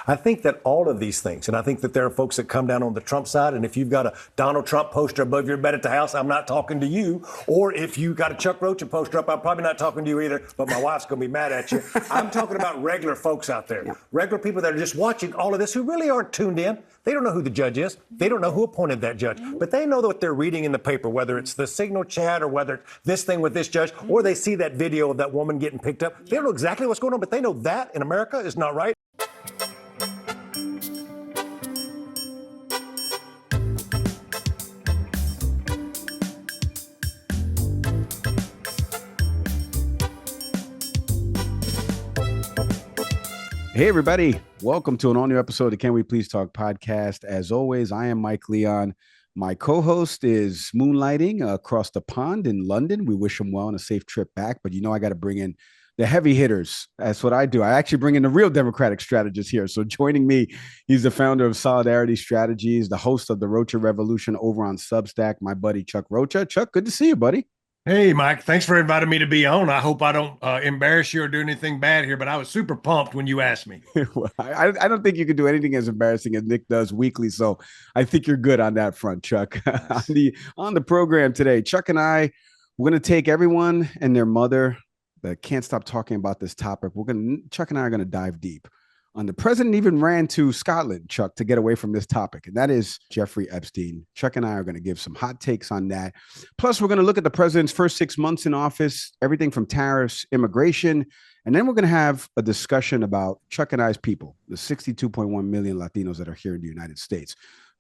I think that all of these things, and I think that there are folks that come down on the Trump side, and if you've got a Donald Trump poster above your bed at the house, I'm not talking to you. Or if you got a Chuck Rocha poster up, I'm probably not talking to you either, but my wife's going to be mad at you. I'm talking about regular folks out there, regular people that are just watching all of this who really aren't tuned in. They don't know who the judge is. They don't know who appointed that judge. But they know what they're reading in the paper, whether it's the Signal chat or whether it's this thing with this judge, or they see that video of that woman getting picked up. They don't know exactly what's going on, but they know that in America is not right. Hey, everybody. Welcome to an all-new episode of the Can We Please Talk podcast. As always, I am Mike Leon. My co-host is moonlighting across the pond in London. We wish him well and a safe trip back. But I got to bring in the heavy hitters. That's what I do. I actually bring in the real Democratic strategists here. So joining me, he's the founder of Solidarity Strategies, the host of the Rocha Revolution over on Substack, my buddy Chuck Rocha. Chuck, good to see you, buddy. Hey, Mike, thanks for inviting me to be on. I hope I don't embarrass you or do anything bad here, but I was super pumped when you asked me. Well, I don't think you can do anything as embarrassing as Nick does weekly, so I think you're good on that front, Chuck. Nice. on the program today, Chuck and I, we're going to take everyone and their mother that can't stop talking about this topic. Chuck and I are going to dive deep on the president even ran to Scotland, Chuck, to get away from this topic, and that is Jeffrey Epstein. Chuck and I are going to give some hot takes on that. Plus, we're going to look at the president's first 6 months in office, everything from tariffs, immigration, and then we're going to have a discussion about Chuck and I's people, the 62.1 million Latinos that are here in the United States.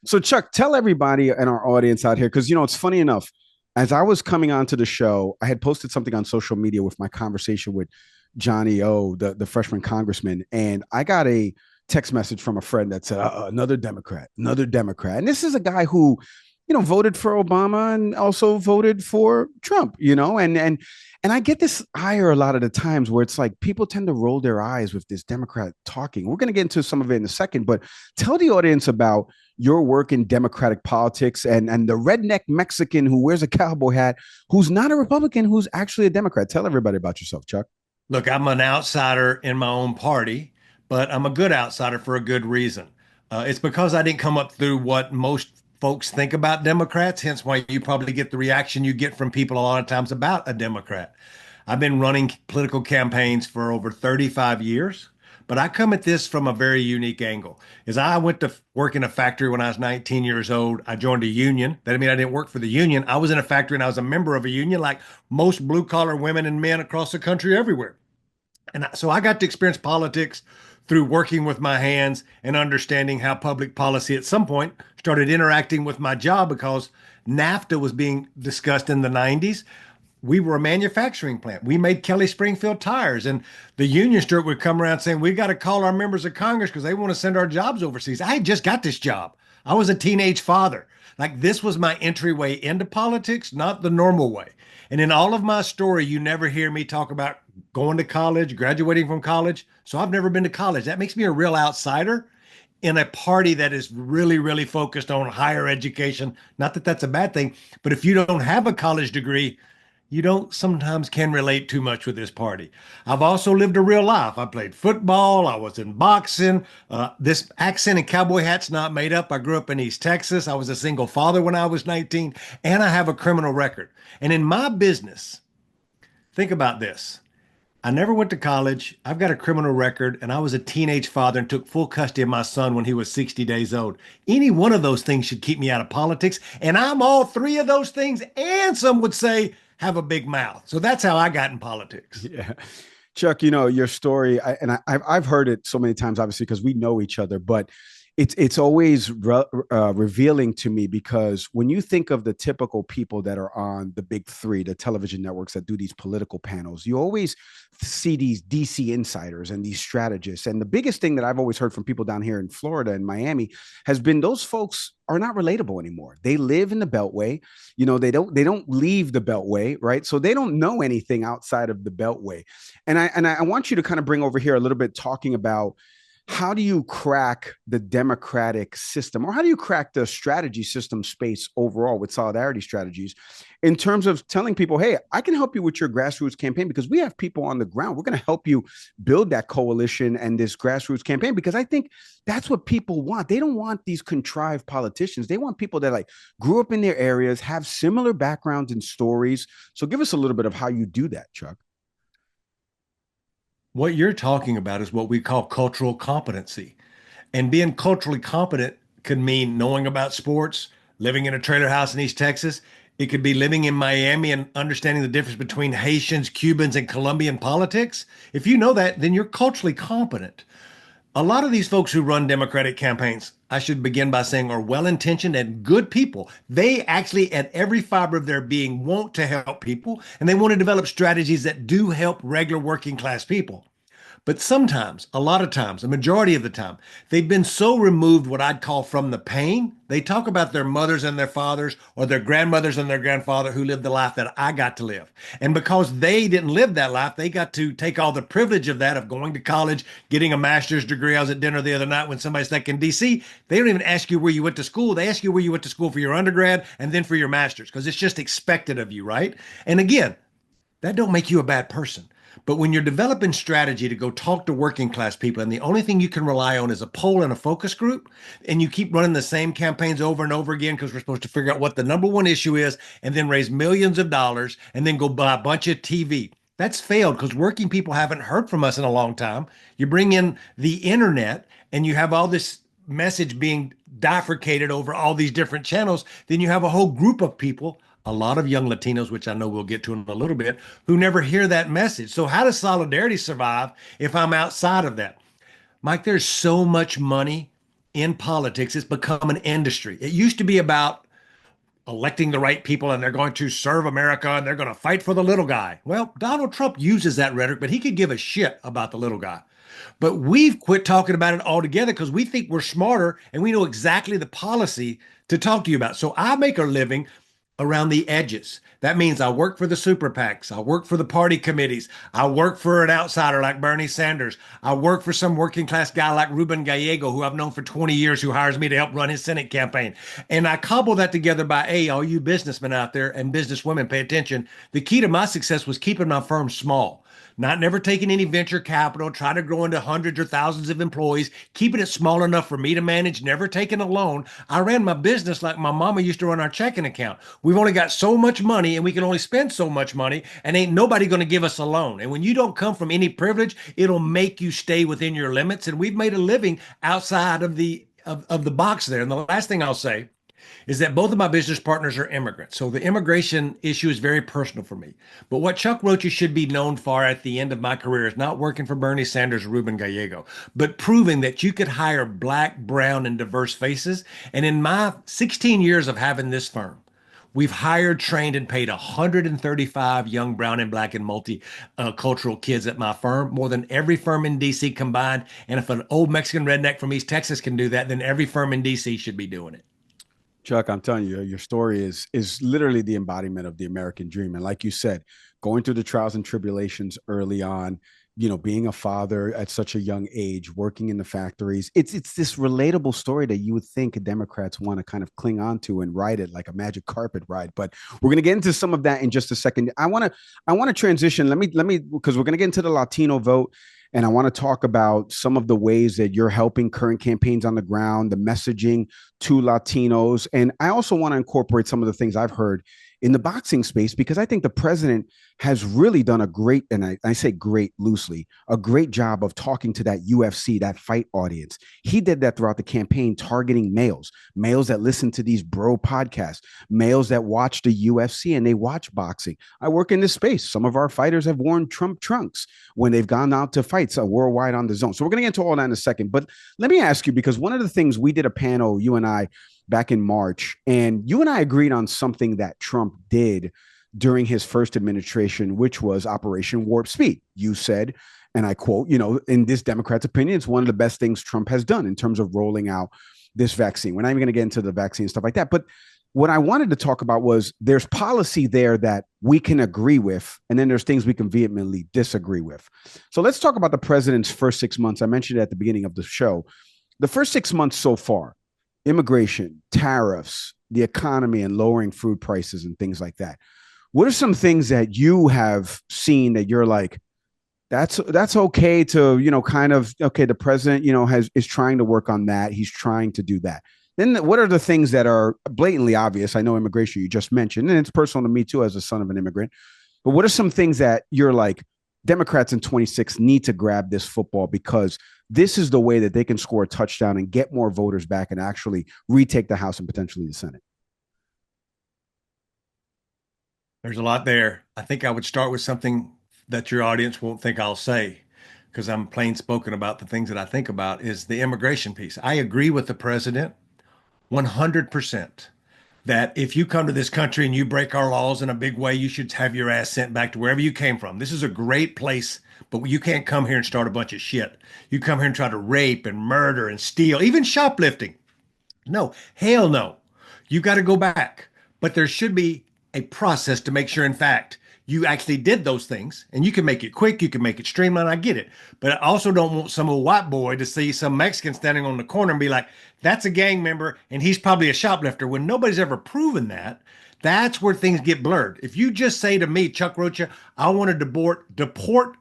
So, Chuck, tell everybody and our audience out here, because, it's funny enough, as I was coming onto the show, I had posted something on social media with my conversation with Johnny O, the freshman congressman, and I got a text message from a friend that said, another Democrat. And this is a guy who, voted for Obama and also voted for Trump, and I get this ire a lot of the times where it's like people tend to roll their eyes with this Democrat talking. We're going to get into some of it in a second, but tell the audience about your work in Democratic politics and the redneck Mexican who wears a cowboy hat, who's not a Republican, who's actually a Democrat. Tell everybody about yourself, Chuck. Look, I'm an outsider in my own party, but I'm a good outsider for a good reason. It's because I didn't come up through what most folks think about Democrats, hence why you probably get the reaction you get from people a lot of times about a Democrat. I've been running political campaigns for over 35 years, but I come at this from a very unique angle. As I went to work in a factory when I was 19 years old, I joined a union. That didn't mean I didn't work for the union. I was in a factory and I was a member of a union like most blue collar women and men across the country everywhere. And so I got to experience politics through working with my hands and understanding how public policy at some point started interacting with my job because NAFTA was being discussed in the 90s. We were a manufacturing plant. We made Kelly Springfield tires, and the union steward would come around saying, we got to call our members of Congress because they want to send our jobs overseas. I had just got this job. I was a teenage father. Like, this was my entryway into politics, not the normal way. And in all of my story, you never hear me talk about going to college, graduating from college. So I've never been to college. That makes me a real outsider in a party that is really, really focused on higher education. Not that that's a bad thing, but if you don't have a college degree, you don't sometimes can relate too much with this party. I've also lived a real life. I played football. I was in boxing. This accent and cowboy hat's not made up. I grew up in East Texas. I was a single father when I was 19, and I have a criminal record. And in my business, think about this. I never went to college. I've got a criminal record, and I was a teenage father and took full custody of my son when he was 60 days old. Any one of those things should keep me out of politics, and I'm all three of those things, and some would say have a big mouth. So that's how I got in politics. Yeah. Chuck, your story, I've heard it so many times, obviously, because we know each other, but it's always revealing to me because when you think of the typical people that are on the big three, the television networks that do these political panels, you always see these DC insiders and these strategists. And the biggest thing that I've always heard from people down here in Florida and Miami has been those folks are not relatable anymore. They live in the Beltway. They don't leave the Beltway, right? So they don't know anything outside of the Beltway. And I want you to kind of bring over here a little bit talking about how do you crack the democratic system, or how do you crack the strategy system space overall with solidarity strategies in terms of telling people, hey, I can help you with your grassroots campaign because we have people on the ground. We're going to help you build that coalition and this grassroots campaign, because I think that's what people want. They don't want these contrived politicians. They want people that like grew up in their areas, have similar backgrounds and stories. So give us a little bit of how you do that, Chuck. What you're talking about is what we call cultural competency. And being culturally competent could mean knowing about sports, living in a trailer house in East Texas. It could be living in Miami and understanding the difference between Haitians, Cubans, and Colombian politics. If you know that, then you're culturally competent. A lot of these folks who run Democratic campaigns, I should begin by saying, are well-intentioned and good people. They actually, at every fiber of their being, want to help people, and they want to develop strategies that do help regular working class people. But sometimes, a lot of times, a majority of the time, they've been so removed what I'd call from the pain. They talk about their mothers and their fathers or their grandmothers and their grandfather who lived the life that I got to live. And because they didn't live that life, they got to take all the privilege of that, of going to college, getting a master's degree. I was at dinner the other night when somebody's like in DC, they don't even ask you where you went to school. They ask you where you went to school for your undergrad and then for your master's, because it's just expected of you, right? And again, that don't make you a bad person. But when you're developing strategy to go talk to working class people, and the only thing you can rely on is a poll and a focus group, and you keep running the same campaigns over and over again because we're supposed to figure out what the number one issue is and then raise millions of dollars and then go buy a bunch of TV. That's failed because working people haven't heard from us in a long time. You bring in the internet and you have all this message being bifurcated over all these different channels. Then you have a whole group of people, a lot of young Latinos, which I know we'll get to in a little bit, who never hear that message. So how does solidarity survive if I'm outside of that? Mike, there's so much money in politics. It's become an industry. It used to be about electing the right people and they're going to serve America and they're going to fight for the little guy. Well, Donald Trump uses that rhetoric, but he could give a shit about the little guy. But we've quit talking about it altogether because we think we're smarter and we know exactly the policy to talk to you about. So I make a living around the edges. That means I work for the super PACs. I work for the party committees. I work for an outsider like Bernie Sanders. I work for some working class guy like Ruben Gallego, who I've known for 20 years, who hires me to help run his Senate campaign. And I cobble that together by, hey, all you businessmen out there and businesswomen, pay attention. The key to my success was keeping my firm small. Not never taking any venture capital, trying to grow into hundreds or thousands of employees, keeping it small enough for me to manage, never taking a loan. I ran my business like my mama used to run our checking account. We've only got so much money and we can only spend so much money, and ain't nobody going to give us a loan. And when you don't come from any privilege, it'll make you stay within your limits. And we've made a living outside of the box there. And the last thing I'll say is that both of my business partners are immigrants. So the immigration issue is very personal for me. But what Chuck Rocha should be known for at the end of my career is not working for Bernie Sanders or Ruben Gallego, but proving that you could hire black, brown, and diverse faces. And in my 16 years of having this firm, we've hired, trained, and paid 135 young brown and black and multicultural kids at my firm, more than every firm in DC combined. And if an old Mexican redneck from East Texas can do that, then every firm in DC should be doing it. Chuck, I'm telling you, your story is literally the embodiment of the American dream. And like you said, going through the trials and tribulations early on, you know, being a father at such a young age, working in the factories, it's this relatable story that you would think Democrats want to kind of cling on to and ride it like a magic carpet ride. But we're going to get into some of that in just a second. I want to transition. Let me because we're going to get into the Latino vote. And I want to talk about some of the ways that you're helping current campaigns on the ground, the messaging to Latinos. And I also want to incorporate some of the things I've heard in the boxing space, because I think the president has really done a great, and I say great loosely, a great job of talking to that UFC, that fight audience. He did that throughout the campaign, targeting males that listen to these bro podcasts, males that watch the UFC and they watch boxing. I work in this space. Some of our fighters have worn Trump trunks when they've gone out to fights worldwide on the zone. So we're going to get into all that in a second. But let me ask you, because one of the things we did a panel, you and I, back in March, and you and I agreed on something that Trump did during his first administration, which was Operation Warp Speed. You said, and I quote, you know, in this Democrat's opinion, it's one of the best things Trump has done in terms of rolling out this vaccine. We're not even going to get into the vaccine stuff like that, but what I wanted to talk about was there's policy there that we can agree with, and then there's things we can vehemently disagree with. So let's talk about the president's first 6 months. I mentioned it at the beginning of the show. The first 6 months so far, immigration, tariffs, the economy, and lowering food prices and things like that. What are some things that you have seen that you're like, that's okay to, kind of, okay, the president, is trying to work on that. He's trying to do that. Then what are the things that are blatantly obvious? I know immigration you just mentioned, and it's personal to me too as a son of an immigrant. But what are some things that you're like, Democrats in 26 need to grab this football because this is the way that they can score a touchdown and get more voters back and actually retake the House and potentially the Senate? There's a lot there. I think I would start with something that your audience won't think I'll say because I'm plain spoken about the things that I think about is the immigration piece. I agree with the president 100% that if you come to this country and you break our laws in a big way, you should have your ass sent back to wherever you came from. This is a great place, but you can't come here and start a bunch of shit. You come here and try to rape and murder and steal, even shoplifting. No, hell no. You got to go back. But there should be a process to make sure, in fact, you actually did those things, and you can make it quick, you can make it streamlined. I get it. But I also don't want some old white boy to see some Mexican standing on the corner and be like, that's a gang member and he's probably a shoplifter when nobody's ever proven that. That's where things get blurred. If you just say to me, Chuck Rocha, I want to deport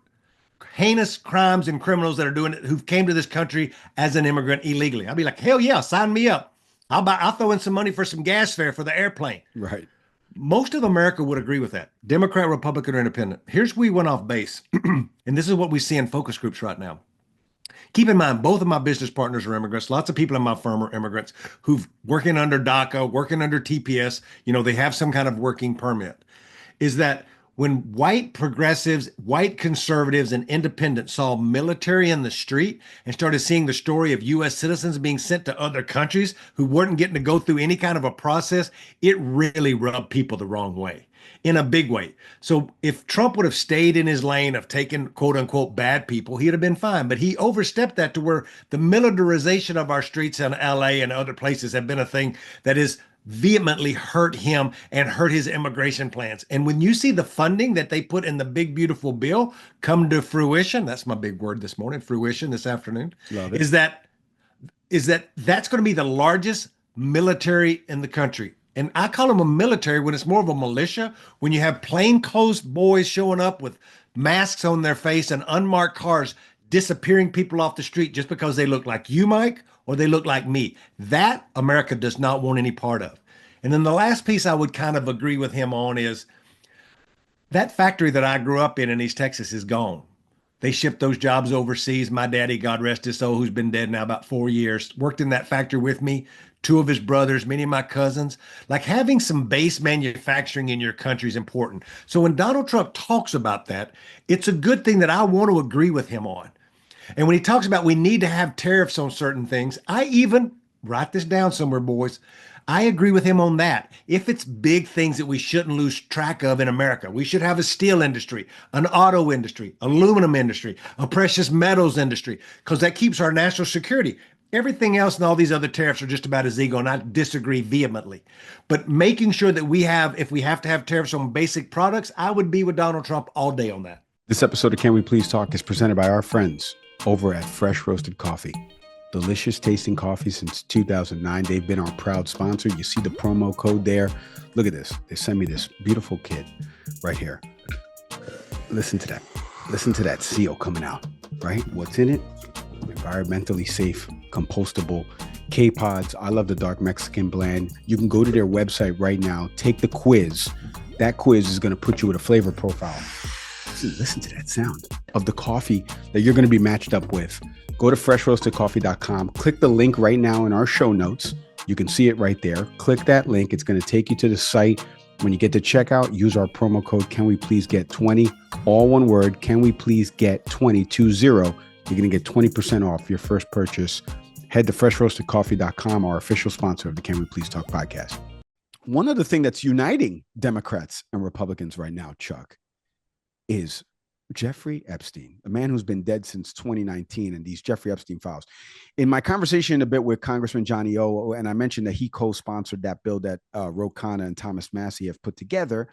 heinous crimes and criminals that are doing it, who came to this country as an immigrant illegally, I'll be like, hell yeah, sign me up. I'll throw in some money for some gas fare for the airplane. Right. Most of America would agree with that. Democrat, Republican, or Independent. Here's where we went off base. And this is what we see in focus groups right now. Keep in mind, both of my business partners are immigrants. Lots of people in my firm are immigrants who've working under DACA, working under TPS. They have some kind of working permit. Is that when white progressives, white conservatives, and independents saw military in the street and started seeing the story of U.S. citizens being sent to other countries who weren't getting to go through any kind of a process, it really rubbed people the wrong way in a big way. So if Trump would have stayed in his lane of taking quote unquote bad people, he'd have been fine. But he overstepped that to where the militarization of our streets in LA and other places have been a thing that is vehemently hurt him and hurt his immigration plans. And when you see the funding that they put in the big, beautiful bill come to fruition, that's my big word this morning, fruition this afternoon, Love it. is that that's going to be the largest military in the country. And I call them a military when it's more of a militia, when you have plainclothes boys showing up with masks on their face and unmarked cars disappearing people off the street just because they look like you, Mike, or they look like me. That America does not want any part of. And then the last piece I would kind of agree with him on is that factory that I grew up in East Texas is gone. They shipped those jobs overseas. My daddy, God rest his soul, who's been dead now about 4 years, worked in that factory with me. 2 of his brothers, many of my cousins. Like having some base manufacturing in your country is important. So when Donald Trump talks about that, it's a good thing that I want to agree with him on. And when he talks about we need to have tariffs on certain things, I even write this down somewhere, boys. I agree with him on that. If it's big things that we shouldn't lose track of in America, we should have a steel industry, an auto industry, aluminum industry, a precious metals industry, because that keeps our national security. Everything else and all these other tariffs are just about his ego, and I disagree vehemently. But making sure that we have, if we have to have tariffs on basic products, I would be with Donald Trump all day on that. This episode of Can We Please Talk is presented by our friends over at Fresh Roasted Coffee. Delicious tasting coffee since 2009. They've been our proud sponsor. You see the promo code there. Look at this. They sent me this beautiful kit right here. Listen to that. Listen to that seal coming out, right? What's in it? Environmentally safe, compostable K-Pods. I love the dark Mexican blend. You can go to their website right now, take the quiz. That quiz is going to put you with a flavor profile. Listen to that sound of the coffee that you're going to be matched up with. Go to freshroastedcoffee.com. Click the link right now in our show notes. You can see it right there. Click that link. It's going to take you to the site. When you get to checkout, use our promo code, Can We Please Get 20? All one word, Can We Please Get 20, 20. You're going to get 20% off your first purchase. Head to freshroastedcoffee.com, our official sponsor of the Can We Please Talk podcast. One other thing that's uniting Democrats and Republicans right now, Chuck, is Jeffrey Epstein, a man who's been dead since 2019, and these Jeffrey Epstein files. In my conversation a bit with Congressman Johnny O, and I mentioned that he co-sponsored that bill that Ro Khanna and Thomas Massie have put together.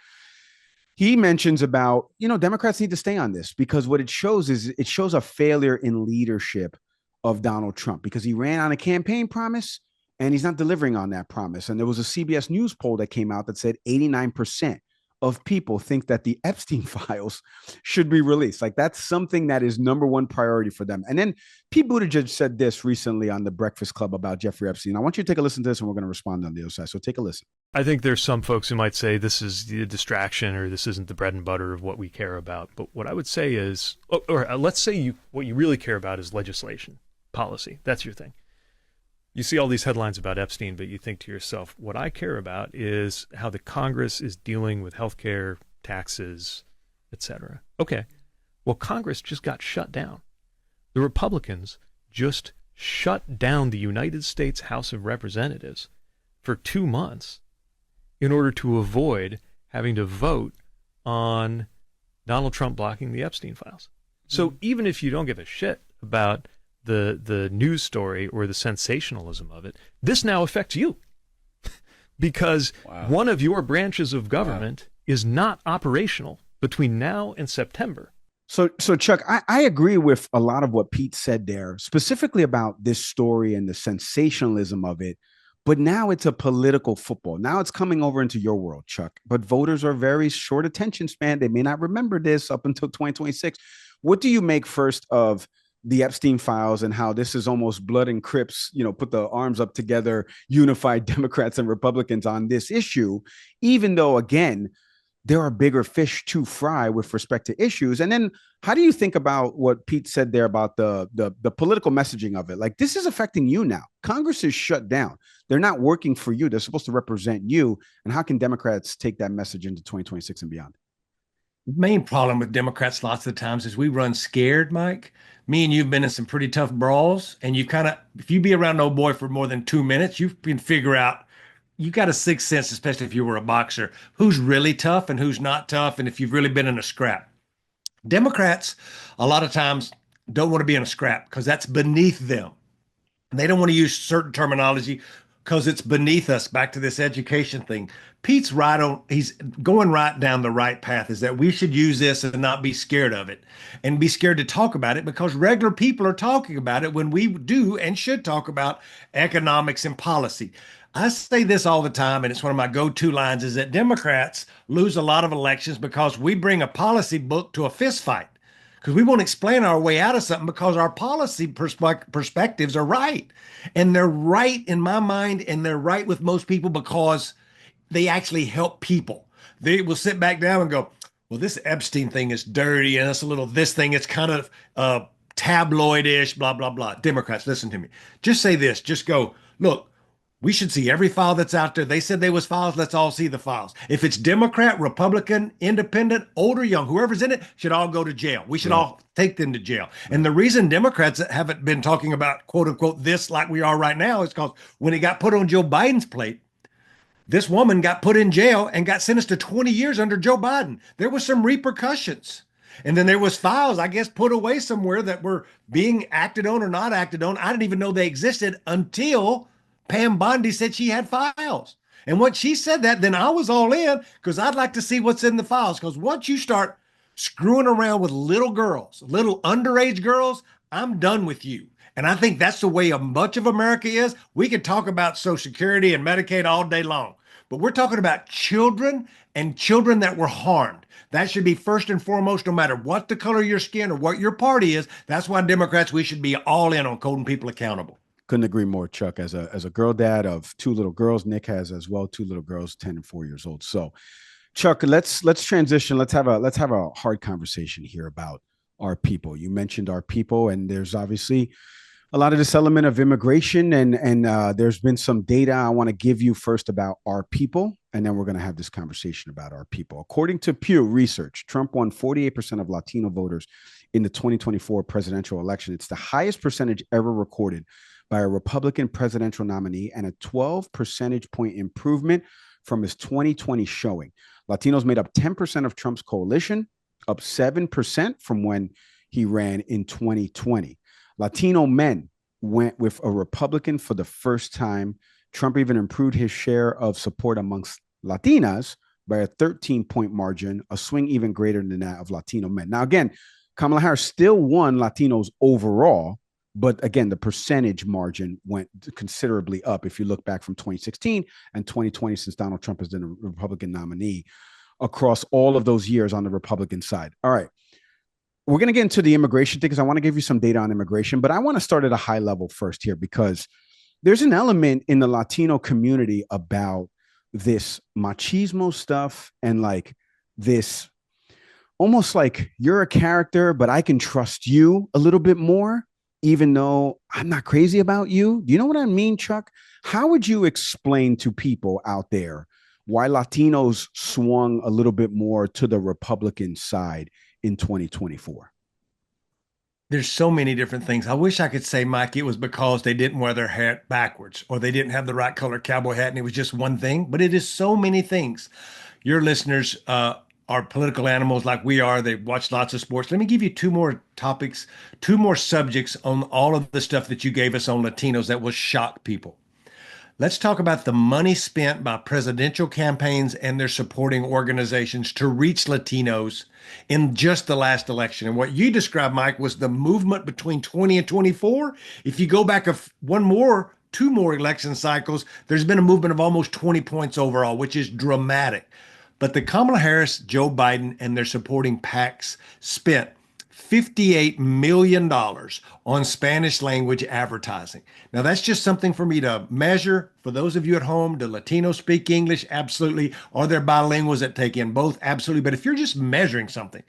He mentions about, Democrats need to stay on this because what it shows is it shows a failure in leadership of Donald Trump because he ran on a campaign promise and he's not delivering on that promise. And there was a CBS News poll that came out that said 89% of people think that the Epstein files should be released. Like that's something that is number one priority for them. And then Pete Buttigieg said this recently on the Breakfast Club about Jeffrey Epstein. I want you to take a listen to this and we're going to respond on the other side. So take a listen. I think there's some folks who might say this is the distraction or this isn't the bread and butter of what we care about. But what I would say is, or let's say what you really care about is legislation, policy. That's your thing. You see all these headlines about Epstein, but you think to yourself, what I care about is how the Congress is dealing with healthcare, taxes, etc. Okay. Well, Congress just got shut down. The Republicans just shut down the United States House of Representatives for 2 months in order to avoid having to vote on Donald Trump blocking the Epstein files. So even if you don't give a shit about the news story or the sensationalism of it, this now affects you because one of your branches of government is not operational between now and September. So Chuck, I agree with a lot of what Pete said there, specifically about this story and the sensationalism of it. But now it's a political football. Now it's coming over into your world, Chuck. But voters are very short attention span. They may not remember this up until 2026. What do you make first of the Epstein files and how this is almost blood and Crips, put the arms up together, unified Democrats and Republicans on this issue, even though, again, there are bigger fish to fry with respect to issues. And then how do you think about what Pete said there about the political messaging of it? Like, this is affecting you now. Congress is shut down. They're not working for you. They're supposed to represent you. And how can Democrats take that message into 2026 and beyond? The main problem with Democrats lots of the times is we run scared, Mike. Me and you've been in some pretty tough brawls, and you if you be around an old boy for more than 2 minutes, you can figure out, you got a sixth sense, especially if you were a boxer, who's really tough and who's not tough, and if you've really been in a scrap. Democrats, a lot of times, don't want to be in a scrap because that's beneath them. They don't want to use certain terminology because it's beneath us. Back to this education thing. Pete's he's going right down the right path, is that we should use this and not be scared of it and be scared to talk about it because regular people are talking about it when we do and should talk about economics and policy. I say this all the time, and it's one of my go-to lines, is that Democrats lose a lot of elections because we bring a policy book to a fist fight because we won't explain our way out of something because our policy perspectives are right. And they're right in my mind, and they're right with most people because they actually help people. They will sit back down and go, well, this Epstein thing is dirty, and this thing, it's kind of tabloid-ish, blah, blah, blah. Democrats, listen to me. Just say this. Just go, look, we should see every file that's out there. They said there was files. Let's all see the files. If it's Democrat, Republican, Independent, old or young, whoever's in it should all go to jail. We should all take them to jail. And the reason Democrats haven't been talking about, quote unquote, this like we are right now is because when it got put on Joe Biden's plate, this woman got put in jail and got sentenced to 20 years under Joe Biden. There was some repercussions. And then there was files, I guess, put away somewhere that were being acted on or not acted on. I didn't even know they existed until Pam Bondi said she had files. And once she said that, then I was all in because I'd like to see what's in the files. Because once you start screwing around with little girls, little underage girls, I'm done with you. And I think that's the way much of America is. We could talk about Social Security and Medicaid all day long, but we're talking about children and children that were harmed. That should be first and foremost, no matter what the color of your skin or what your party is. That's why Democrats, we should be all in on holding people accountable. Couldn't agree more, Chuck. As a girl dad of 2 little girls, Nick has as well 2 little girls, 10 and 4 years old. So, Chuck, let's transition. Let's have a hard conversation here about our people. You mentioned our people, and there's obviously a lot of this element of immigration, and there's been some data I want to give you first about our people, and then we're going to have this conversation about our people. According to Pew Research, Trump won 48% of Latino voters in the 2024 presidential election. It's the highest percentage ever recorded by a Republican presidential nominee and a 12 percentage point improvement from his 2020 showing. Latinos made up 10% of Trump's coalition, up 7% from when he ran in 2020. Latino men went with a Republican for the first time. Trump even improved his share of support amongst Latinas by a 13-point margin, a swing even greater than that of Latino men. Now, again, Kamala Harris still won Latinos overall, but again, the percentage margin went considerably up if you look back from 2016 and 2020, since Donald Trump has been a Republican nominee across all of those years on the Republican side. All right. We're going to get into the immigration thing because I want to give you some data on immigration, but I want to start at a high level first here because there's an element in the Latino community about this machismo stuff and like this almost like you're a character, but I can trust you a little bit more, even though I'm not crazy about you. Do you know what I mean, Chuck? How would you explain to people out there why Latinos swung a little bit more to the Republican side in 2024? There's so many different things. I wish I could say, Mike, it was because they didn't wear their hat backwards or they didn't have the right color cowboy hat and it was just one thing, but it is so many things. Your listeners are political animals like we are. They watch lots of sports. Let me give you two more topics, two more subjects on all of the stuff that you gave us on Latinos that will shock people. Let's talk about the money spent by presidential campaigns and their supporting organizations to reach Latinos in just the last election. And what you described, Mike, was the movement between 20 and 24. If you go back two more election cycles, there's been a movement of almost 20 points overall, which is dramatic. But the Kamala Harris, Joe Biden, and their supporting PACs spent $58 million on Spanish language advertising. Now, that's just something for me to measure. For those of you at home, do Latinos speak English? Absolutely. Are there bilinguals that take in both? Absolutely. But if you're just measuring something,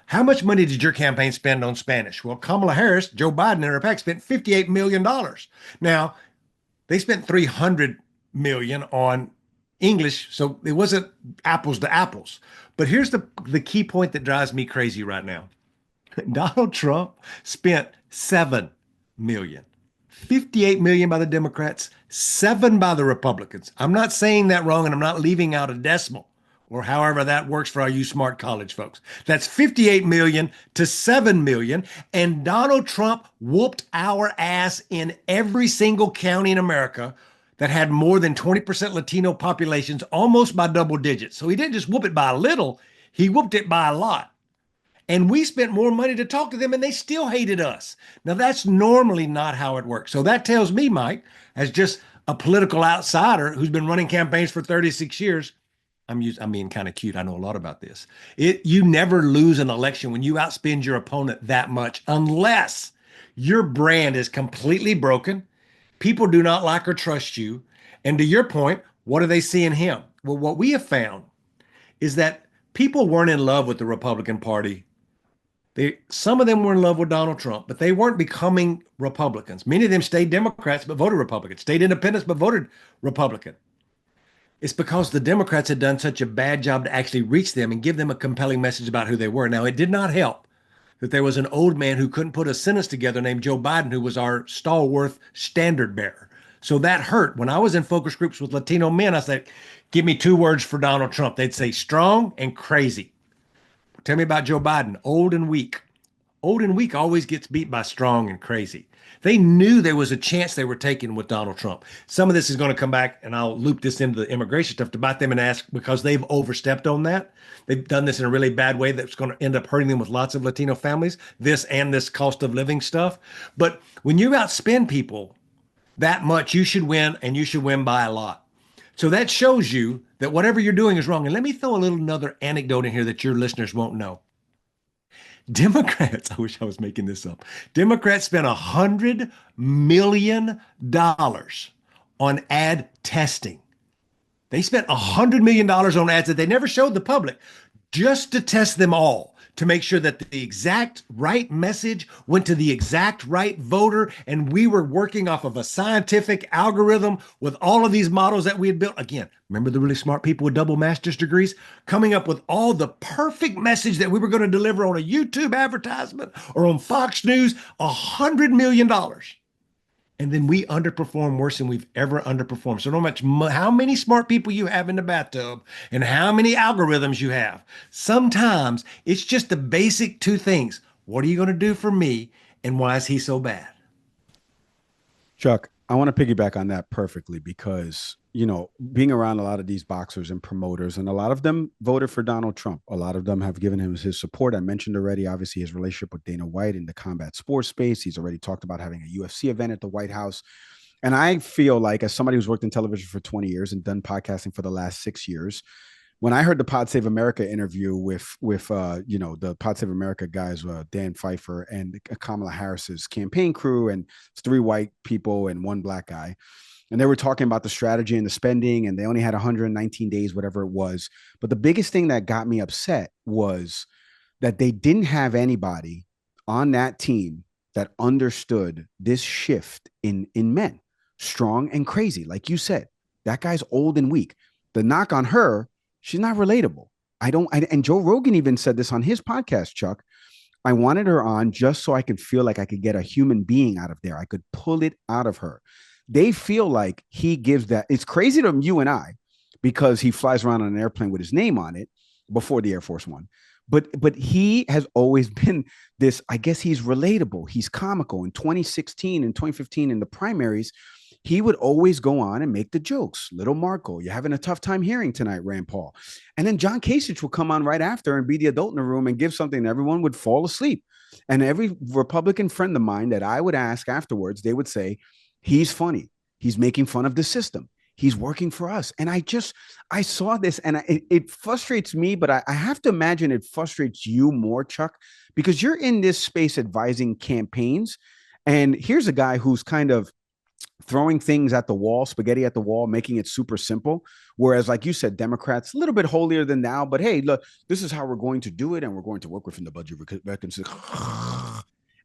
how much money did your campaign spend on Spanish? Well, Kamala Harris, Joe Biden, and her PAC spent $58 million. Now, they spent $300 million on English, so it wasn't apples to apples. But here's the key point that drives me crazy right now. Donald Trump spent $7 million. $58 million by the Democrats, $7 million by the Republicans. I'm not saying that wrong, and I'm not leaving out a decimal or however that works for all you smart college folks. That's $58 million to $7 million, and Donald Trump whooped our ass in every single county in America that had more than 20% Latino populations, almost by double digits. So he didn't just whoop it by a little, he whooped it by a lot. And we spent more money to talk to them and they still hated us. Now, that's normally not how it works. So that tells me, Mike, as just a political outsider who's been running campaigns for 36 years, I'm being kind of cute. I know a lot about this. You never lose an election when you outspend your opponent that much, unless your brand is completely broken. People do not like or trust you. And to your point, what do they see in him? Well, what we have found is that people weren't in love with the Republican Party. Some of them were in love with Donald Trump, but they weren't becoming Republicans. Many of them stayed Democrats but voted Republican, stayed independents but voted Republican. It's because the Democrats had done such a bad job to actually reach them and give them a compelling message about who they were. Now, it did not help that there was an old man who couldn't put a sentence together named Joe Biden, who was our stalwart standard bearer. So that hurt. When I was in focus groups with Latino men, I said, give me two words for Donald Trump. They'd say strong and crazy. Tell me about Joe Biden, old and weak. Old and weak always gets beat by strong and crazy. They knew there was a chance they were taking with Donald Trump. Some of this is going to come back, and I'll loop this into the immigration stuff to bite them and ask, because they've overstepped on that. They've done this in a really bad way that's going to end up hurting them with lots of Latino families, this and this cost of living stuff. But when you outspend people that much, you should win, and you should win by a lot. So that shows you that whatever you're doing is wrong. And let me throw another anecdote in here that your listeners won't know. Democrats, I wish I was making this up. Democrats spent $100 million on ad testing. They spent $100 million on ads that they never showed the public just to test them all, to make sure that the exact right message went to the exact right voter. And we were working off of a scientific algorithm with all of these models that we had built. Again, remember the really smart people with double master's degrees coming up with all the perfect message that we were going to deliver on a YouTube advertisement or on Fox News. $100 million. And then we underperform worse than we've ever underperformed. So no matter how many smart people you have in the bathtub and how many algorithms you have, sometimes it's just the basic two things. What are you going to do for me? And why is he so bad? Chuck, I want to piggyback on that perfectly because, being around a lot of these boxers and promoters, and a lot of them voted for Donald Trump. A lot of them have given him his support. I mentioned already, obviously, his relationship with Dana White in the combat sports space. He's already talked about having a UFC event at the White House. And I feel like, as somebody who's worked in television for 20 years and done podcasting for the last 6 years, when I heard the Pod Save America interview with the Pod Save America guys, Dan Pfeiffer and Kamala Harris's campaign crew, and 3 white people and 1 black guy, and they were talking about the strategy and the spending, and they only had 119 days, whatever it was. But the biggest thing that got me upset was that they didn't have anybody on that team that understood this shift in men, strong and crazy, like you said. That guy's old and weak. The knock on her, she's not relatable. And Joe Rogan even said this on his podcast, Chuck. I wanted her on just so I could feel like I could get a human being out of there. I could pull it out of her. They feel like he gives that. It's crazy to you and I because he flies around on an airplane with his name on it before the Air Force One. But he has always been this, I guess he's relatable. He's comical. In 2016 and 2015 in the primaries, he would always go on and make the jokes. Little Marco, you're having a tough time hearing tonight, Rand Paul. And then John Kasich would come on right after and be the adult in the room and give something and everyone would fall asleep. And every Republican friend of mine that I would ask afterwards, they would say, he's funny. He's making fun of the system. He's working for us. And I saw this and it frustrates me, but I have to imagine it frustrates you more, Chuck, because you're in this space advising campaigns. And here's a guy who's kind of throwing things at the wall, spaghetti at the wall, making it super simple. Whereas, like you said, Democrats, a little bit holier than thou, but hey, look, this is how we're going to do it. And we're going to work within the budget.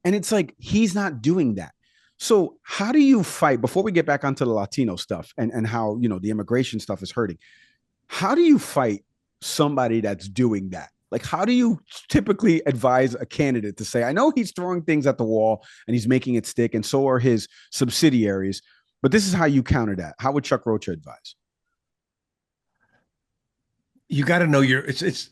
And it's like, he's not doing that. So how do you fight, before we get back onto the Latino stuff and how, the immigration stuff is hurting, how do you fight somebody that's doing that? Like, how do you typically advise a candidate to say, I know he's throwing things at the wall and he's making it stick, and so are his subsidiaries, but this is how you counter that. How would Chuck Rocha advise? You got to know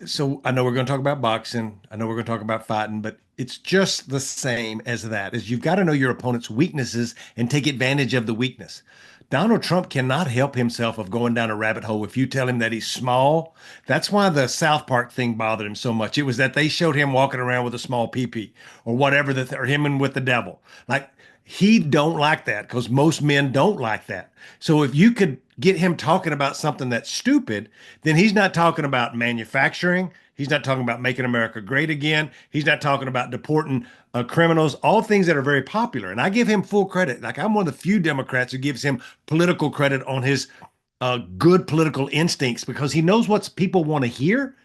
so I know we're going to talk about boxing. I know we're going to talk about fighting, but it's just the same as that. Is you've got to know your opponent's weaknesses and take advantage of the weakness. Donald Trump cannot help himself of going down a rabbit hole if you tell him that he's small. That's why the South Park thing bothered him so much. It was that they showed him walking around with a small pee-pee or whatever, or him and with the devil. Like, he don't like that because most men don't like that. So if you could get him talking about something that's stupid, then he's not talking about manufacturing. He's not talking about making America great again. He's not talking about deporting criminals, all things that are very popular. And I give him full credit. Like, I'm one of the few Democrats who gives him political credit on his good political instincts because he knows what people want to hear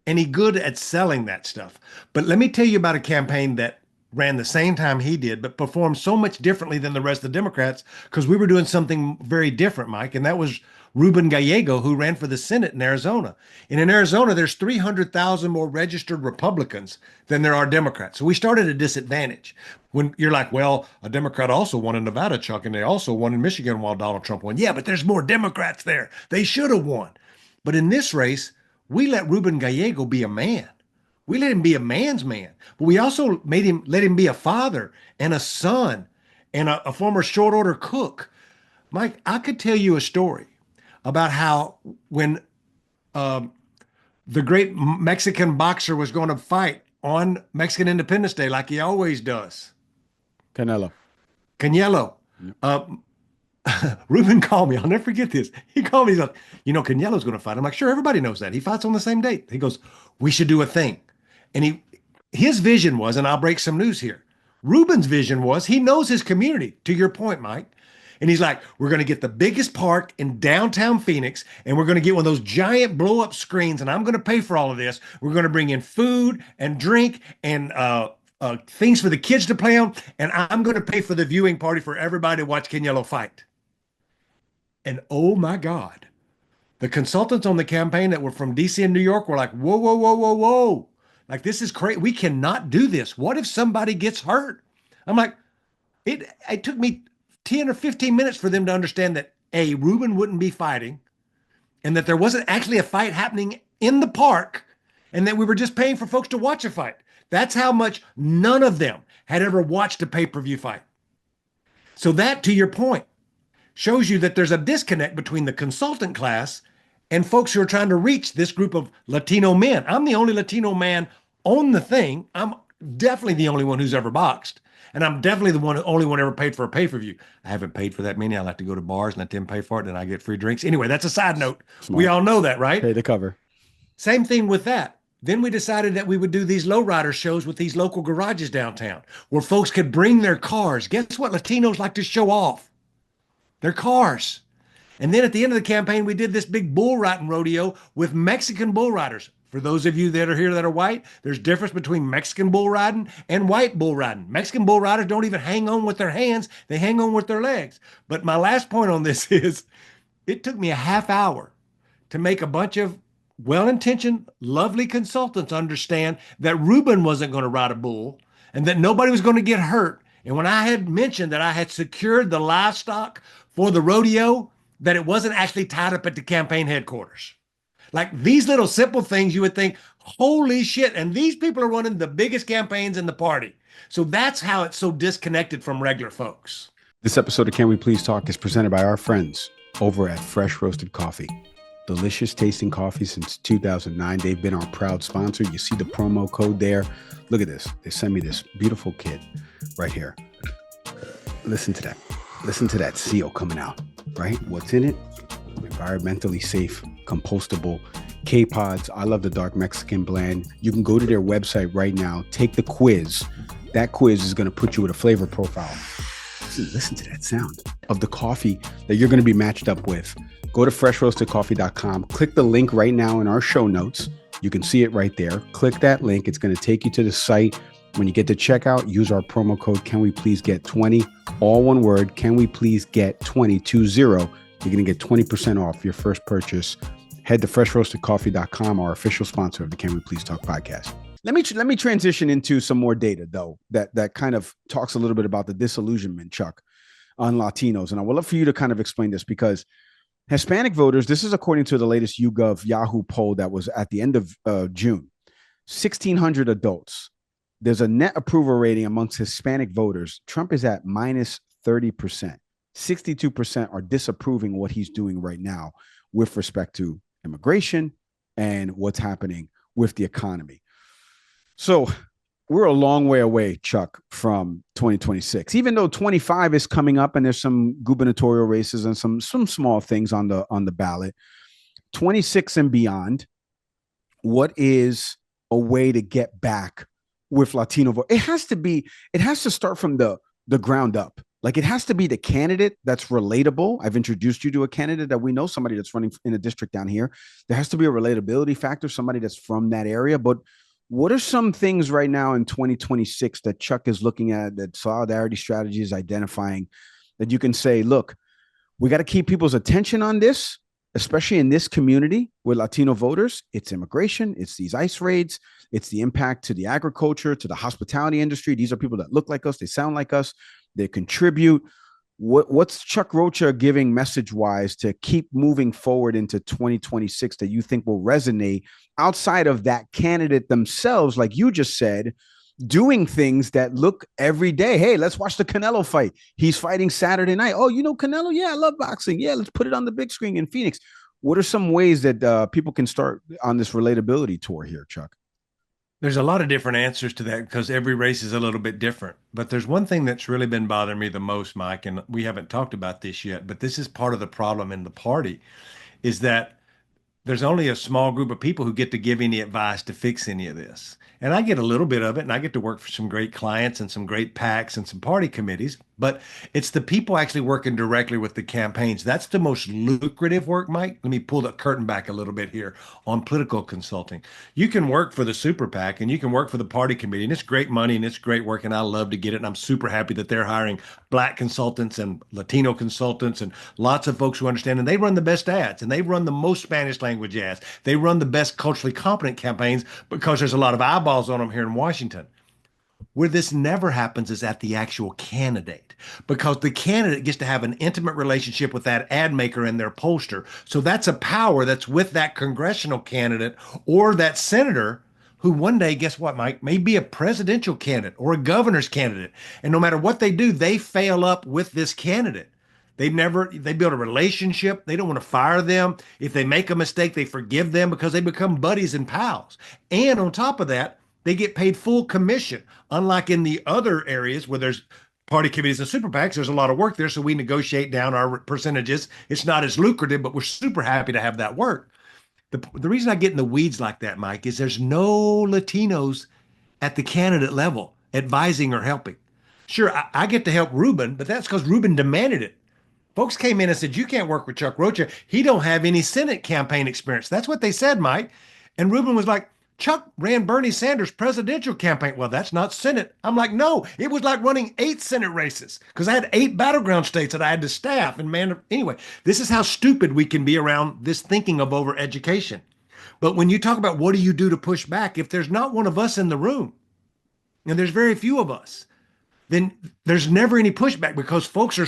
and he's good at selling that stuff. But let me tell you about a campaign that ran the same time he did, but performed so much differently than the rest of the Democrats because we were doing something very different, Mike. And that was Ruben Gallego, who ran for the Senate in Arizona. And in Arizona, there's 300,000 more registered Republicans than there are Democrats. So we started at a disadvantage. When you're like, well, a Democrat also won in Nevada, Chuck, and they also won in Michigan while Donald Trump won. Yeah, but there's more Democrats there. They should have won. But in this race, we let Ruben Gallego be a man. We let him be a man's man, but we also let him be a father and a son and a former short order cook. Mike, I could tell you a story about how when the great Mexican boxer was going to fight on Mexican Independence Day, like he always does. Canelo. Ruben called me. I'll never forget this. He called me. He's like, Canelo's going to fight. I'm like, sure, everybody knows that. He fights on the same date. He goes, we should do a thing. And his vision was, and I'll break some news here. Ruben's vision was, he knows his community, to your point, Mike. And he's like, we're going to get the biggest park in downtown Phoenix, and we're going to get one of those giant blow-up screens, and I'm going to pay for all of this. We're going to bring in food and drink and things for the kids to play on, and I'm going to pay for the viewing party for everybody to watch Canelo fight. And oh my God, the consultants on the campaign that were from DC and New York were like, whoa, whoa, whoa, whoa, whoa. Like, this is crazy. We cannot do this. What if somebody gets hurt? I'm like, it took me 10 or 15 minutes for them to understand that A, Ruben wouldn't be fighting, and that there wasn't actually a fight happening in the park, and that we were just paying for folks to watch a fight. That's how much none of them had ever watched a pay-per-view fight. So that, to your point, shows you that there's a disconnect between the consultant class and folks who are trying to reach this group of Latino men. I'm the only Latino man on the thing. I'm definitely the only one who's ever boxed. And I'm definitely the only one ever paid for a pay-per-view. I haven't paid for that many. I like to go to bars and let them pay for it, and I get free drinks. Anyway, that's a side note. Smart. We all know that, right? Pay the cover. Same thing with that. Then we decided that we would do these lowrider shows with these local garages downtown where folks could bring their cars. Guess what Latinos like to show off? Their cars. And then at the end of the campaign, we did this big bull riding rodeo with Mexican bull riders. For those of you that are here that are white, there's difference between Mexican bull riding and white bull riding. Mexican bull riders don't even hang on with their hands. They hang on with their legs. But my last point on this is it took me a half hour to make a bunch of well-intentioned, lovely consultants understand that Ruben wasn't going to ride a bull and that nobody was going to get hurt. And when I had mentioned that I had secured the livestock for the rodeo, that it wasn't actually tied up at the campaign headquarters. Like these little simple things you would think, holy shit. And these people are running the biggest campaigns in the party. So that's how it's so disconnected from regular folks. This episode of Can We Please Talk is presented by our friends over at Fresh Roasted Coffee. Delicious tasting coffee since 2009. They've been our proud sponsor. You see the promo code there. Look at this. They sent me this beautiful kit right here. Listen to that. Listen to that seal coming out, right? What's in it? Environmentally safe, compostable K-Pods. I love the dark Mexican blend. You can go to their website right now, take the quiz. That quiz is going to put you with a flavor profile. Listen to that sound of the coffee that you're going to be matched up with. Go to freshroastedcoffee.com. Click the link right now in our show notes. You can see it right there. Click that link. It's going to take you to the site. When you get to checkout, use our promo code, Can We Please Get 20? All one word, Can We Please Get 20, 20. You're going to get 20% off your first purchase. Head to freshroastedcoffee.com, our official sponsor of the Can We Please Talk podcast. Let me transition into some more data, though, that kind of talks a little bit about the disillusionment, Chuck, on Latinos. And I would love for you to kind of explain this because Hispanic voters, this is according to the latest YouGov Yahoo poll that was at the end of June, 1,600 adults. There's a net approval rating amongst Hispanic voters. Trump is at minus 30%. 62% are disapproving what he's doing right now with respect to immigration and what's happening with the economy. So we're a long way away, Chuck, from 2026, even though 25 is coming up and there's some gubernatorial races and some small things on the ballot. 26 and beyond, what is a way to get back with Latino vote? It has to start from the ground up. Like it has to be the candidate that's relatable. I've introduced you to a candidate that we know, somebody that's running in a district down here. There has to be a relatability factor, somebody that's from that area. But what are some things right now in 2026 that Chuck is looking at, that solidarity strategy is identifying, that you can say, look, we got to keep people's attention on this, especially in this community with Latino voters? It's immigration, it's these ICE raids, it's the impact to the agriculture, to the hospitality industry. These are people that look like us, they sound like us, they contribute. What's Chuck Rocha giving message-wise to keep moving forward into 2026 that you think will resonate outside of that candidate themselves, like you just said, doing things that look every day? Hey, let's watch the Canelo fight. He's fighting Saturday night. Oh, you know Canelo? Yeah, I love boxing. Yeah, let's put it on the big screen in Phoenix. What are some ways that people can start on this relatability tour here, Chuck? There's a lot of different answers to that because every race is a little bit different. But there's one thing that's really been bothering me the most, Mike, and we haven't talked about this yet, but this is part of the problem in the party, is that there's only a small group of people who get to give any advice to fix any of this. And I get a little bit of it, and I get to work for some great clients and some great PACs and some party committees, but it's the people actually working directly with the campaigns. That's the most lucrative work, Mike. Let me pull the curtain back a little bit here on political consulting. You can work for the super PAC and you can work for the party committee, and it's great money and it's great work, and I love to get it. And I'm super happy that they're hiring Black consultants and Latino consultants and lots of folks who understand, and they run the best ads and they run the most Spanish language ads. They run the best culturally competent campaigns because there's a lot of eyeballs on them here in Washington. Where this never happens is at the actual candidate, because the candidate gets to have an intimate relationship with that ad maker and their pollster. So that's a power that's with that congressional candidate or that senator who one day, guess what, Mike, may be a presidential candidate or a governor's candidate. And no matter what they do, they fail up with this candidate. They build a relationship. They don't want to fire them. If they make a mistake, they forgive them because they become buddies and pals. And on top of that, they get paid full commission. Unlike in the other areas where there's party committees and super PACs, there's a lot of work there. So we negotiate down our percentages. It's not as lucrative, but we're super happy to have that work. The reason I get in the weeds like that, Mike, is there's no Latinos at the candidate level advising or helping. Sure, I get to help Ruben, but that's because Ruben demanded it. Folks came in and said, you can't work with Chuck Rocha. He don't have any Senate campaign experience. That's what they said, Mike. And Ruben was like, Chuck ran Bernie Sanders' presidential campaign. Well, that's not Senate. I'm like, no, it was like running 8 Senate races because I had 8 battleground states that I had to staff and man. Anyway, this is how stupid we can be around this thinking of over education. But when you talk about what do you do to push back, if there's not one of us in the room, and there's very few of us, then there's never any pushback because folks are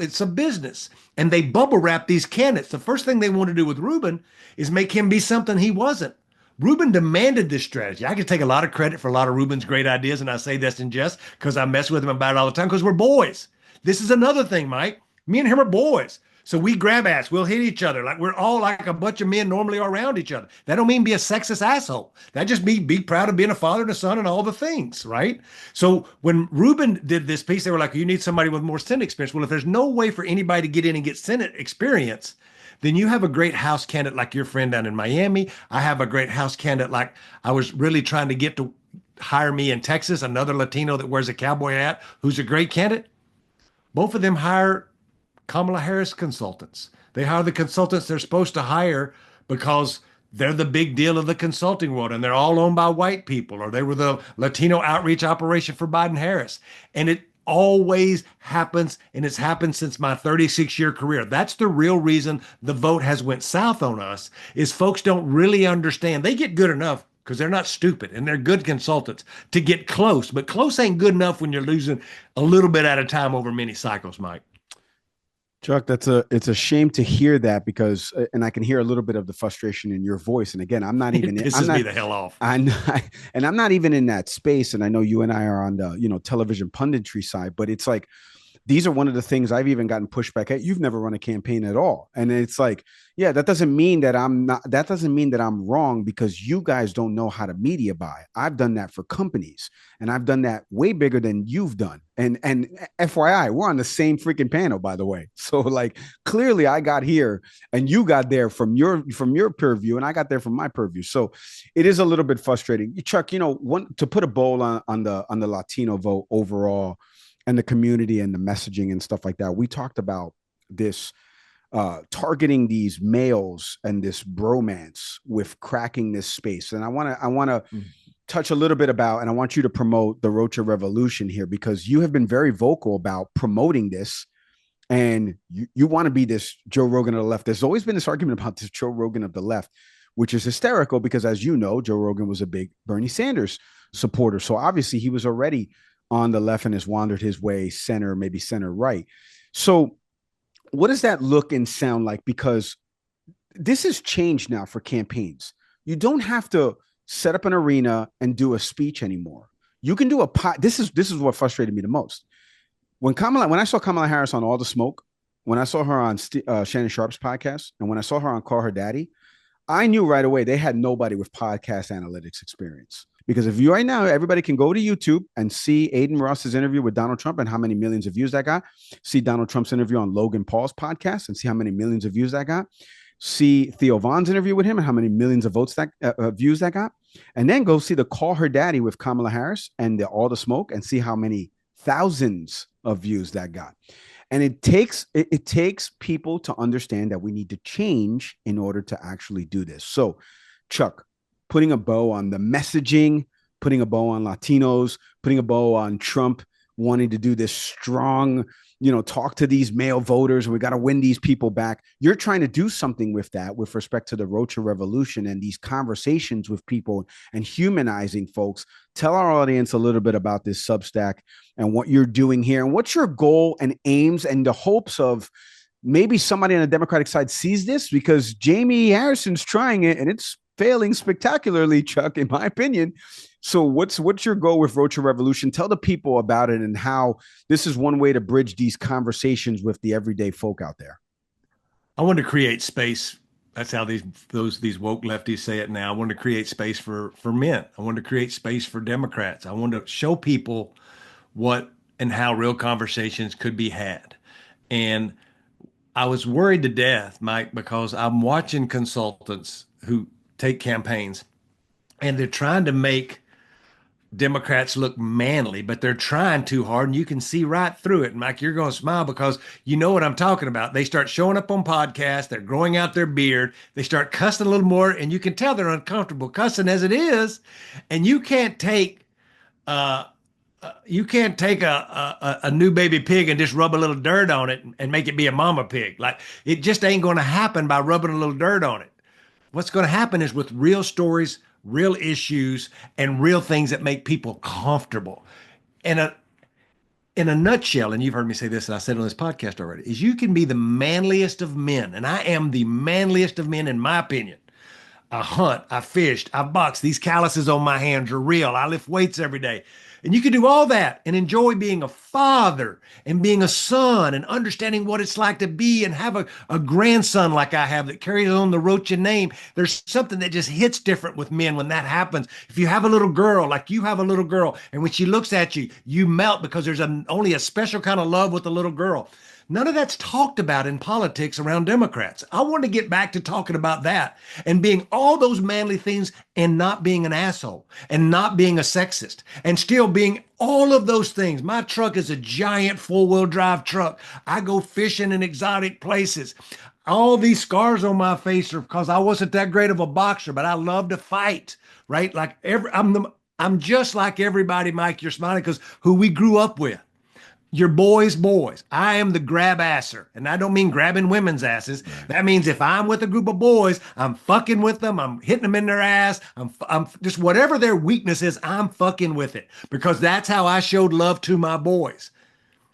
it's a business and they bubble wrap these candidates. The first thing they want to do with Ruben is make him be something he wasn't. Ruben demanded this strategy. I can take a lot of credit for a lot of Ruben's great ideas, and I say this in jest because I mess with him about it all the time because we're boys. This is another thing, Mike. Me and him are boys. So we grab ass. We'll hit each other. Like we're all like a bunch of men normally are around each other. That don't mean be a sexist asshole. That just be proud of being a father and a son and all the things, right? So when Ruben did this piece, they were like, you need somebody with more Senate experience. Well, if there's no way for anybody to get in and get Senate experience, then you have a great House candidate like your friend down in Miami. I have a great House candidate like I was really trying to get to hire me in Texas, another Latino that wears a cowboy hat, who's a great candidate. Both of them hire Kamala Harris consultants. They hire the consultants they're supposed to hire because they're the big deal of the consulting world and they're all owned by white people, or they were the Latino outreach operation for Biden Harris. And it always happens, and it's happened since my 36-year career. That's the real reason the vote has went south on us, is folks don't really understand. They get good enough because they're not stupid and they're good consultants to get close, but close ain't good enough when you're losing a little bit at a time over many cycles, Mike. Chuck, it's a shame to hear that because, and I can hear a little bit of the frustration in your voice. And again, I'm not even. It pisses me the hell off. I'm not even in that space. And I know you and I are on the television punditry side, but it's like these are one of the things I've even gotten pushback at. You've never run a campaign at all, and it's like, yeah, that doesn't mean that I'm not. That doesn't mean that I'm wrong because you guys don't know how to media buy. I've done that for companies, and I've done that way bigger than you've done. And FYI, we're on the same freaking panel, by the way. So like clearly I got here and you got there from your purview and I got there from my purview. So it is a little bit frustrating. Chuck, to put a bowl on the Latino vote overall and the community and the messaging and stuff like that. We talked about this targeting these males and this bromance with cracking this space. And I want to touch a little bit about, and I want you to promote the Rocha Revolution here because you have been very vocal about promoting this and you want to be this Joe Rogan of the left. There's always been this argument about this Joe Rogan of the left, which is hysterical because as you know, Joe Rogan was a big Bernie Sanders supporter. So obviously he was already on the left and has wandered his way center, maybe center right. So what does that look and sound like? Because this has changed now for campaigns. You don't have to set up an arena and do a speech anymore. You can do this is what frustrated me the most. When I saw Kamala Harris on All the Smoke, when I saw her on Shannon Sharp's podcast, and when I saw her on Call Her Daddy, I knew right away they had nobody with podcast analytics experience. Because if you right now, everybody can go to YouTube and see Aiden Ross's interview with Donald Trump and how many millions of views that got. See Donald Trump's interview on Logan Paul's podcast and see how many millions of views that got. See Theo Von's interview with him and how many millions of views that got. And then go see the Call Her Daddy with Kamala Harris and All the Smoke and see how many thousands of views that got. And it takes people to understand that we need to change in order to actually do this. So, Chuck, putting a bow on the messaging, putting a bow on Latinos, putting a bow on Trump wanting to do this strong talk to these male voters. We got to win these people back. You're trying to do something with that with respect to the Rocha Revolution and these conversations with people and humanizing folks. Tell our audience a little bit about this Substack and what you're doing here and what's your goal and aims and the hopes of maybe somebody on the Democratic side sees this, because Jamie Harrison's trying it and it's failing spectacularly, Chuck, in my opinion. So what's your goal with Rocha Revolution? Tell the people about it and how this is one way to bridge these conversations with the everyday folk out there. I want to create space. That's how these woke lefties say it now. I want to create space for men. I want to create space for Democrats. I want to show people what and how real conversations could be had. And I was worried to death, Mike, because I'm watching consultants who take campaigns and they're trying to make Democrats look manly, but they're trying too hard, and you can see right through it. And Mike, you're going to smile because you know what I'm talking about. They start showing up on podcasts. They're growing out their beard. They start cussing a little more, and you can tell they're uncomfortable cussing as it is. And you can't take a new baby pig and just rub a little dirt on it and make it be a mama pig. Like, it just ain't going to happen by rubbing a little dirt on it. What's going to happen is with real stories, real issues, and real things that make people comfortable. In a nutshell, and you've heard me say this, and I said it on this podcast already, is you can be the manliest of men, and I am the manliest of men in my opinion. I hunt, I fished, I boxed. These calluses on my hands are real. I lift weights every day. And you can do all that and enjoy being a father and being a son and understanding what it's like to be and have a grandson like I have that carries on the Rocha name. There's something that just hits different with men when that happens. If you have a little girl, like you have a little girl, and when she looks at you, you melt because there's only a special kind of love with the little girl. None of that's talked about in politics around Democrats. I want to get back to talking about that and being all those manly things and not being an asshole and not being a sexist and still being all of those things. My truck is a giant 4-wheel drive truck. I go fishing in exotic places. All these scars on my face are because I wasn't that great of a boxer, but I love to fight, right? Like I'm just like everybody, Mike. You're smiling because who we grew up with. Your boys. I am the grab asser. And I don't mean grabbing women's asses. Right. That means if I'm with a group of boys, I'm fucking with them. I'm hitting them in their ass. I'm just whatever their weakness is, I'm fucking with it because that's how I showed love to my boys.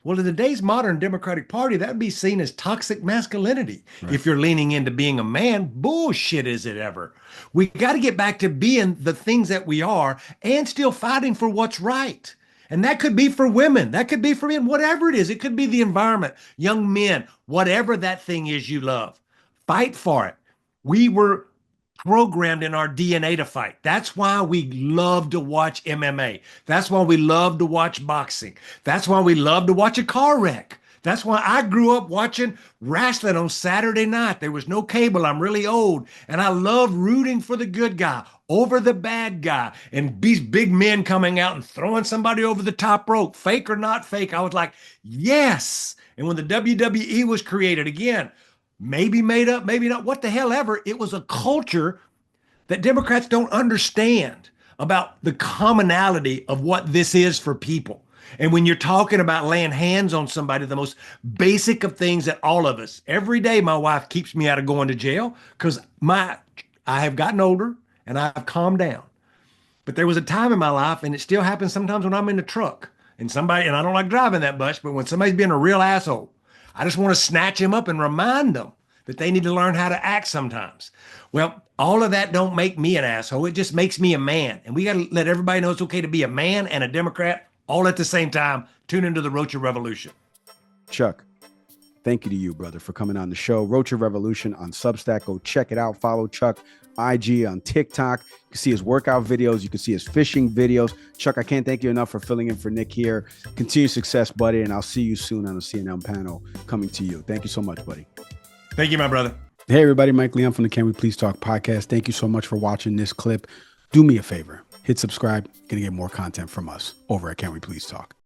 Well, in today's modern Democratic Party, that would be seen as toxic masculinity. Right. If you're leaning into being a man, bullshit is it ever. We got to get back to being the things that we are and still fighting for what's right. And that could be for women. That could be for men, whatever it is. It could be the environment, young men, whatever that thing is you love. Fight for it. We were programmed in our DNA to fight. That's why we love to watch MMA. That's why we love to watch boxing. That's why we love to watch a car wreck. That's why I grew up watching wrestling on Saturday night. There was no cable. I'm really old. And I love rooting for the good guy over the bad guy. And these big men coming out and throwing somebody over the top rope, fake or not fake. I was like, yes. And when the WWE was created, again, maybe made up, maybe not, what the hell ever, it was a culture that Democrats don't understand about the commonality of what this is for people. And when you're talking about laying hands on somebody, the most basic of things that all of us, every day my wife keeps me out of going to jail because I have gotten older and I've calmed down. But there was a time in my life, and it still happens sometimes when I'm in the truck and I don't like driving that much, but when somebody's being a real asshole, I just want to snatch him up and remind them that they need to learn how to act sometimes. Well, all of that don't make me an asshole. It just makes me a man. And we got to let everybody know it's okay to be a man and a Democrat all at the same time. Tune into the Rocha Revolution. Chuck, thank you to you, brother, for coming on the show. Rocha Revolution on Substack. Go check it out. Follow Chuck, IG, on TikTok. You can see his workout videos. You can see his fishing videos. Chuck, I can't thank you enough for filling in for Nick here. Continue success, buddy, and I'll see you soon on the CNN panel coming to you. Thank you so much, buddy. Thank you, my brother. Hey, everybody. Mike Leon from the Can We Please Talk podcast. Thank you so much for watching this clip. Do me a favor. Hit subscribe. Going to get more content from us over at Can We Please Talk.